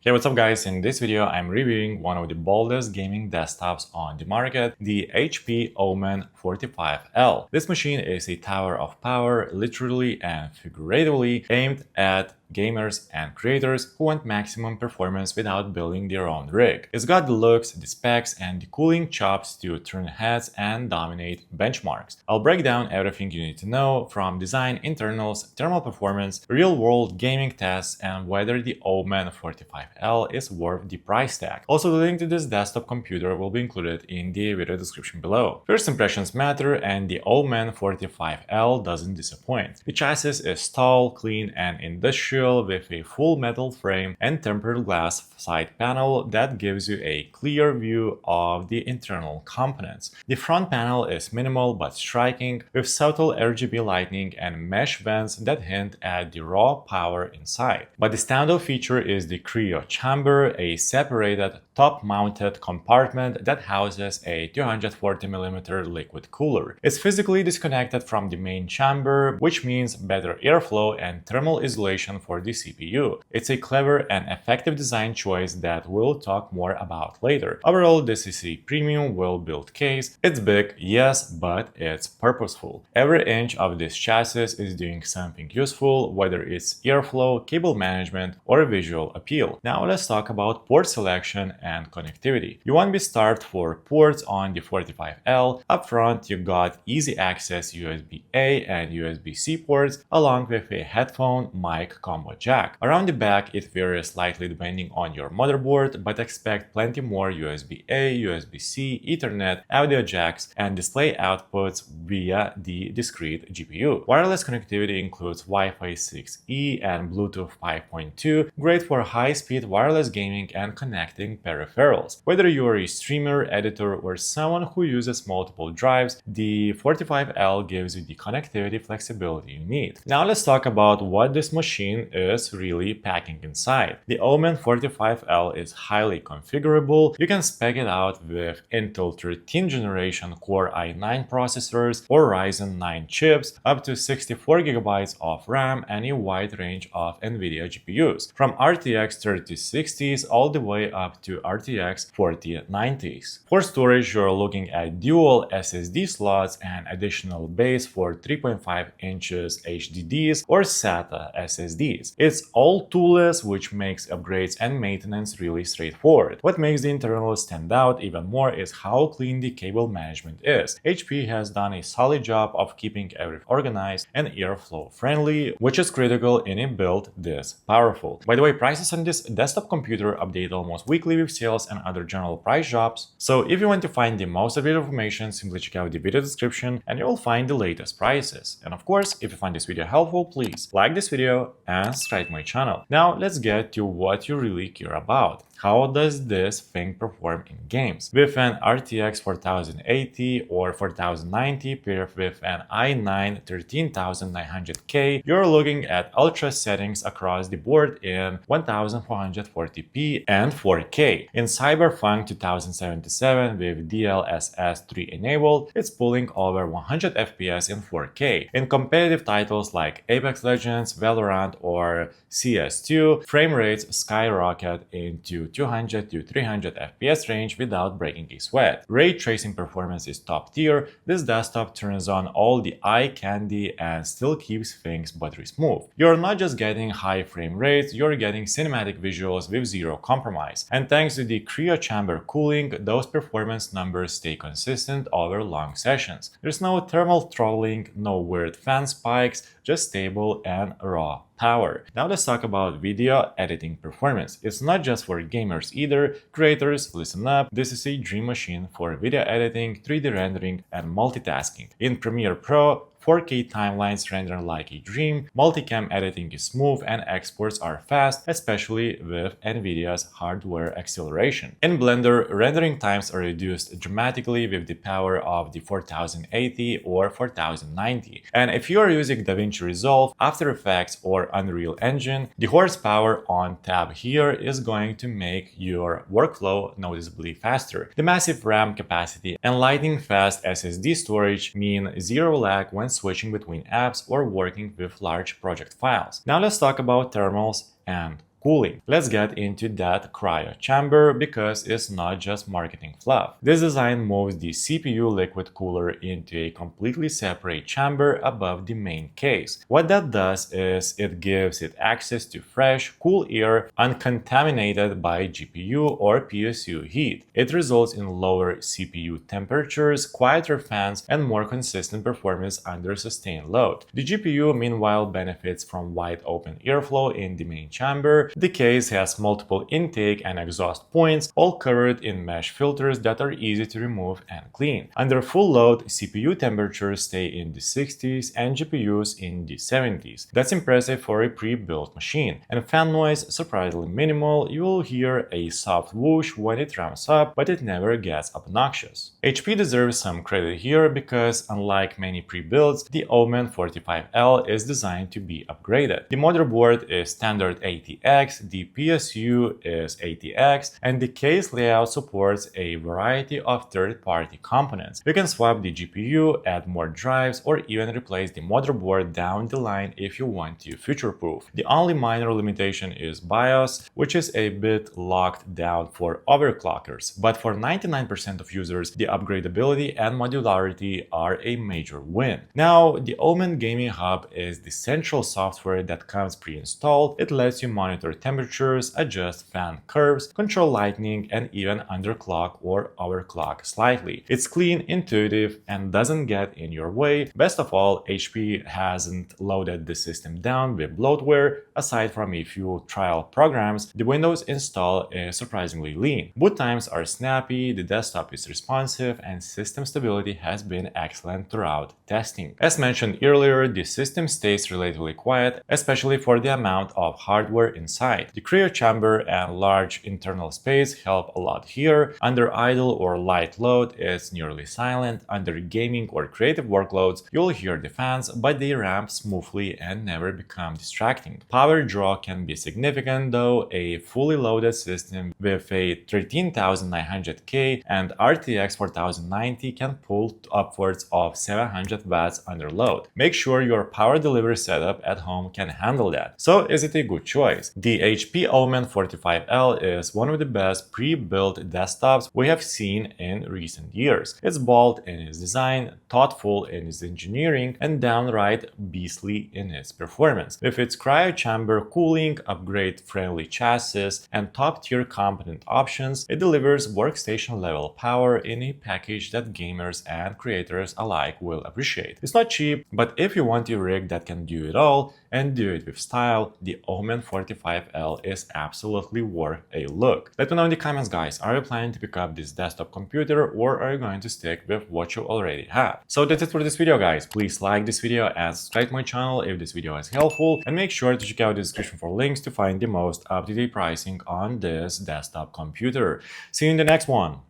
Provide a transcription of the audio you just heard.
Hey, what's up guys? In this video, I'm reviewing one of the boldest gaming desktops on the market, the HP Omen 45L. This machine is a tower of power, literally and figuratively, aimed at gamers and creators who want maximum performance without building their own rig. It's got the looks, the specs, and the cooling chops to turn heads and dominate benchmarks. I'll break down everything you need to know, from design, internals, thermal performance, real-world gaming tests, and whether the Omen 45L is worth the price tag. Also, the link to this desktop computer will be included in the video description below. First impressions matter, and the Omen 45L doesn't disappoint. The chassis is tall, clean, and industrial, with a full metal frame and tempered glass side panel that gives you a clear view of the internal components. The front panel is minimal but striking, with subtle RGB lighting and mesh vents that hint at the raw power inside. But the standout feature is the Cryo chamber, a separated top-mounted compartment that houses a 240mm liquid cooler. It's physically disconnected from the main chamber, which means better airflow and thermal isolation for the CPU. It's a clever and effective design choice that we'll talk more about later. Overall, this is a premium, well-built case. It's big, yes, but it's purposeful. Every inch of this chassis is doing something useful, whether it's airflow, cable management, or visual appeal. Now let's talk about port selection and connectivity. You won't be starved for ports on the 45L. Up front, you got easy access USB-A and USB-C ports, along with a headphone mic combo jack. Around the back, it varies slightly depending on your motherboard, but expect plenty more USB-A, USB-C, Ethernet, audio jacks, and display outputs via the discrete GPU. Wireless connectivity includes Wi-Fi 6E and Bluetooth 5.2, great for high-speed wireless gaming and connecting peripherals. Whether you're a streamer, editor, or someone who uses multiple drives, the 45L gives you the connectivity flexibility you need. Now let's talk about what this machine is really packing inside. The Omen 45L is highly configurable. You can spec it out with Intel 13th generation Core i9 processors or Ryzen 9 chips, up to 64GB of RAM, and a wide range of NVIDIA GPUs, from RTX 3060s all the way up to RTX 4090s. For storage, you're looking at dual SSD slots and additional bays for 3.5 inches HDDs or SATA SSDs. It's all toolless, which makes upgrades and maintenance really straightforward. What makes the internals stand out even more is how clean the cable management is. HP has done a solid job of keeping everything organized and airflow friendly, which is critical in a build this powerful. By the way, prices on this desktop computer update almost weekly with sales and other general price drops. So if you want to find the most updated information, simply check out the video description and you'll find the latest prices. And of course, if you find this video helpful, please like this video and subscribe to my channel. Now let's get to what you really care about. How does this thing perform in games? With an RTX 4080 or 4090 paired with an i9 13900K, you're looking at ultra settings across the board in 1440p and 4K. In Cyberpunk 2077 with DLSS 3 enabled, it's pulling over 100 FPS in 4K. In competitive titles like Apex Legends, Valorant, or CS2, frame rates skyrocket into 200 to 300 FPS range without breaking a sweat. Ray tracing performance is top tier. This desktop turns on all the eye candy and still keeps things buttery smooth. You're not just getting high frame rates, you're getting cinematic visuals with zero compromise. And thanks to the Cryo chamber cooling, those performance numbers stay consistent over long sessions. There's no thermal throttling, no weird fan spikes, just stable and raw power. Now let's talk about video editing performance. It's not just for gamers either. Creators, listen up. This is a dream machine for video editing, 3D rendering, and multitasking. In Premiere Pro, 4K timelines render like a dream, multicam editing is smooth, and exports are fast, especially with NVIDIA's hardware acceleration. In Blender, rendering times are reduced dramatically with the power of the 4080 or 4090. And if you are using DaVinci Resolve, After Effects, or Unreal Engine, the horsepower on tab here is going to make your workflow noticeably faster. The massive RAM capacity and lightning-fast SSD storage mean zero lag when switching between apps or working with large project files. Now let's talk about thermals and cooling. Let's get into that cryo chamber because it's not just marketing fluff. This design moves the CPU liquid cooler into a completely separate chamber above the main case. What that does is it gives it access to fresh, cool air uncontaminated by GPU or PSU heat. It results in lower CPU temperatures, quieter fans, and more consistent performance under sustained load. The GPU, meanwhile, benefits from wide open airflow in the main chamber. The case has multiple intake and exhaust points, all covered in mesh filters that are easy to remove and clean. Under full load, CPU temperatures stay in the 60s and GPUs in the 70s. That's impressive for a pre-built machine. And fan noise, surprisingly minimal. You will hear a soft whoosh when it ramps up, but it never gets obnoxious. HP deserves some credit here because, unlike many pre-builds, the Omen 45L is designed to be upgraded. The motherboard is standard ATX, the PSU is ATX, and the case layout supports a variety of third-party components. You can swap the GPU, add more drives, or even replace the motherboard down the line if you want to future-proof. The only minor limitation is BIOS, which is a bit locked down for overclockers, but for 99% of users, the upgradability and modularity are a major win. Now, the Omen Gaming Hub is the central software that comes pre-installed. It lets you monitor temperatures, adjust fan curves, control lighting, and even underclock or overclock slightly. It's clean, intuitive, and doesn't get in your way. Best of all, HP hasn't loaded the system down with bloatware. Aside from a few trial programs, the Windows install is surprisingly lean. Boot times are snappy, the desktop is responsive, and system stability has been excellent throughout testing. As mentioned earlier, the system stays relatively quiet, especially for the amount of hardware inside. The cryo chamber and large internal space help a lot here. Under idle or light load, it's nearly silent. Under gaming or creative workloads, you'll hear the fans, but they ramp smoothly and never become distracting. Power draw can be significant though. A fully loaded system with a 13900K and RTX 4090 can pull upwards of 700 watts under load. Make sure your power delivery setup at home can handle that. So is it a good choice? The HP Omen 45L is one of the best pre-built desktops we have seen in recent years. It's bold in its design, thoughtful in its engineering, and downright beastly in its performance. With its cryo chamber cooling, upgrade-friendly chassis, and top-tier component options, it delivers workstation-level power in a package that gamers and creators alike will appreciate. It's not cheap, but if you want a rig that can do it all and do it with style, the Omen 45L is absolutely worth a look. Let me know in the comments, guys. Are you planning to pick up this desktop computer, or are you going to stick with what you already have? So that's it for this video, guys. Please like this video and subscribe to my channel if this video is helpful, and make sure to check out the description for links to find the most up-to-date pricing on this desktop computer. See you in the next one.